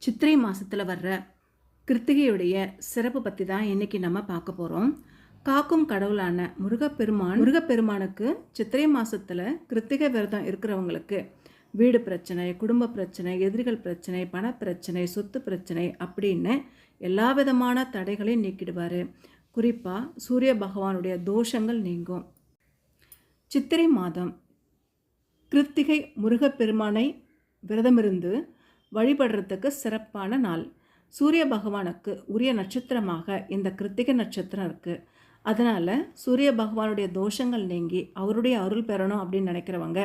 சித்திரை மாதத்தில் வர்ற கிருத்திகையுடைய சிறப்பு பற்றி தான் இன்றைக்கி நம்ம பார்க்க போகிறோம். காக்கும் கடவுளான முருகப்பெருமானுக்கு சித்திரை மாதத்தில் கிருத்திகை விரதம் இருக்கிறவங்களுக்கு வீடு பிரச்சனை, குடும்ப பிரச்சனை, எதிரிகள் பிரச்சனை, பணப்பிரச்சனை, சொத்து பிரச்சனை அப்படின்னு எல்லா விதமான தடைகளையும் நீக்கிடுவார். குறிப்பாக சூரிய பகவானுடைய தோஷங்கள் நீங்கும். சித்திரை மாதம் கிருத்திகை முருகப்பெருமானை விரதமிருந்து வழிபடுறதுக்கு சிறப்பான நாள். சூரிய பகவானுக்கு உரிய நட்சத்திரமாக இந்த கிருத்திகை நட்சத்திரம் இருக்குது. அதனால் சூரிய பகவானுடைய தோஷங்கள் நீங்கி அவருடைய அருள் பெறணும் அப்படின்னு நினைக்கிறவங்க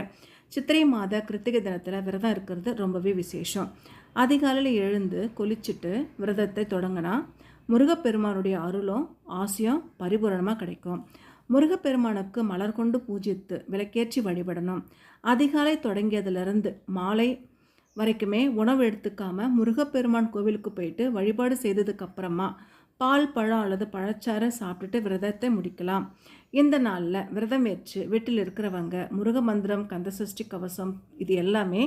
சித்திரை மாத கிருத்திகை தினத்தில் விரதம் இருக்கிறது ரொம்பவே விசேஷம். அதிகாலையில் எழுந்து குளிச்சுட்டு விரதத்தை தொடங்கினா முருகப்பெருமானுடைய அருளும் ஆசையும் பரிபூரணமாக கிடைக்கும். முருகப்பெருமானுக்கு மலர் கொண்டு பூஜித்து விளக்கேற்றி வழிபடணும். அதிகாலை தொடங்கியதிலிருந்து மாலை வரைக்குமே உணவு எடுத்துக்காமல் முருகப்பெருமான் கோவிலுக்கு போயிட்டு வழிபாடு செய்ததுக்கப்புறமா பால், பழம் அல்லது பழச்சாறை சாப்பிட்டுட்டு விரதத்தை முடிக்கலாம். இந்த நாளில் விரதம் ஏற்று வீட்டில் இருக்கிறவங்க முருக மந்திரம், கந்தசஷ்டி கவசம் இது எல்லாமே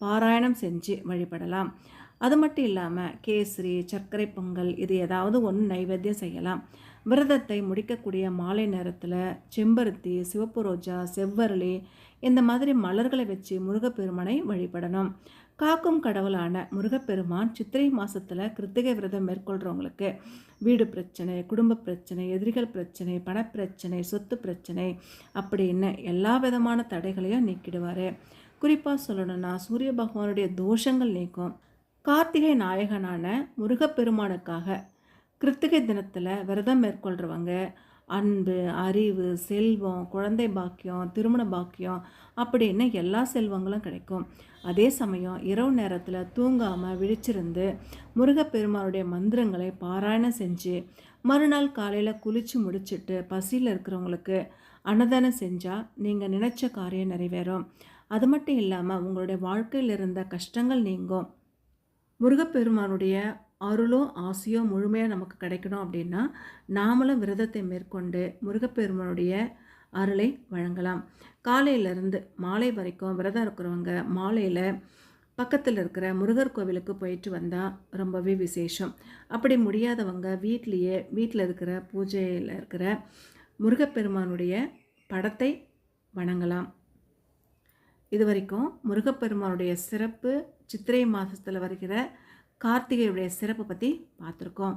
பாராயணம் செஞ்சு வழிபடலாம். அது மட்டும் இல்லாமல் கேசரி, சர்க்கரை பொங்கல் இது ஏதாவது ஒன்று நைவேத்தியம் செய்யலாம். விரதத்தை முடிக்கக்கூடிய மாலை நேரத்தில் செம்பருத்தி, சிவப்பு ரோஜா, செவ்வரளி இந்த மாதிரி மலர்களை வச்சு முருகப்பெருமானை வழிபடணும். காக்கும் கடவுளான முருகப்பெருமான் சித்திரை மாதத்தில் கிருத்திகை விரதம் மேற்கொள்கிறவங்களுக்கு வீடு பிரச்சனை, குடும்ப பிரச்சனை, எதிரிகள் பிரச்சனை, பணப்பிரச்சனை, சொத்து பிரச்சனை அப்படின்னு எல்லா விதமான தடைகளையும் நீக்கிடுவார். குறிப்பாக சொல்லணும்னா சூரிய பகவானுடைய தோஷங்கள் நீக்கும். கார்த்திகை நாயகனான முருகப்பெருமானுக்காக கிருத்திகை தினத்தில் விரதம் மேற்கொள்கிறவங்க அன்பு, அறிவு, செல்வம், குழந்தை பாக்கியம், திருமண பாக்கியம் அப்படின்னு எல்லா செல்வங்களும் கிடைக்கும். அதே சமயம் இரவு நேரத்தில் தூங்காமல் விழிச்சிருந்து முருகப்பெருமானுடைய மந்திரங்களை பாராயணம் செஞ்சு மறுநாள் காலையில் குளித்து முடிச்சுட்டு பசியில் இருக்கிறவங்களுக்கு அன்னதானம் செஞ்சால் நீங்கள் நினச்ச காரியம் நிறைவேறும். அது மட்டும் இல்லாமல் உங்களுடைய வாழ்க்கையில் இருந்த கஷ்டங்கள் நீங்கும். முருகப்பெருமானுடைய அருளோ ஆசையோ முழுமையாக நமக்கு கிடைக்கணும் அப்படின்னா நாமளும் விரதத்தை மேற்கொண்டு முருகப்பெருமானுடைய அருளை வழங்கலாம். காலையிலேருந்து மாலை வரைக்கும் விரதம் இருக்கிறவங்க மாலையில் பக்கத்தில் இருக்கிற முருகர் கோவிலுக்கு போயிட்டு வந்தால் ரொம்பவே விசேஷம். அப்படி முடியாதவங்க வீட்டில் இருக்கிற பூஜையில் இருக்கிற முருகப்பெருமானுடைய படத்தை வணங்கலாம். இது வரைக்கும் முருகப்பெருமானுடைய சிறப்பு, சித்திரை மாதத்தில் வருகிற கார்த்திகையுடைய சிறப்பை பற்றி பார்த்துருக்கோம்.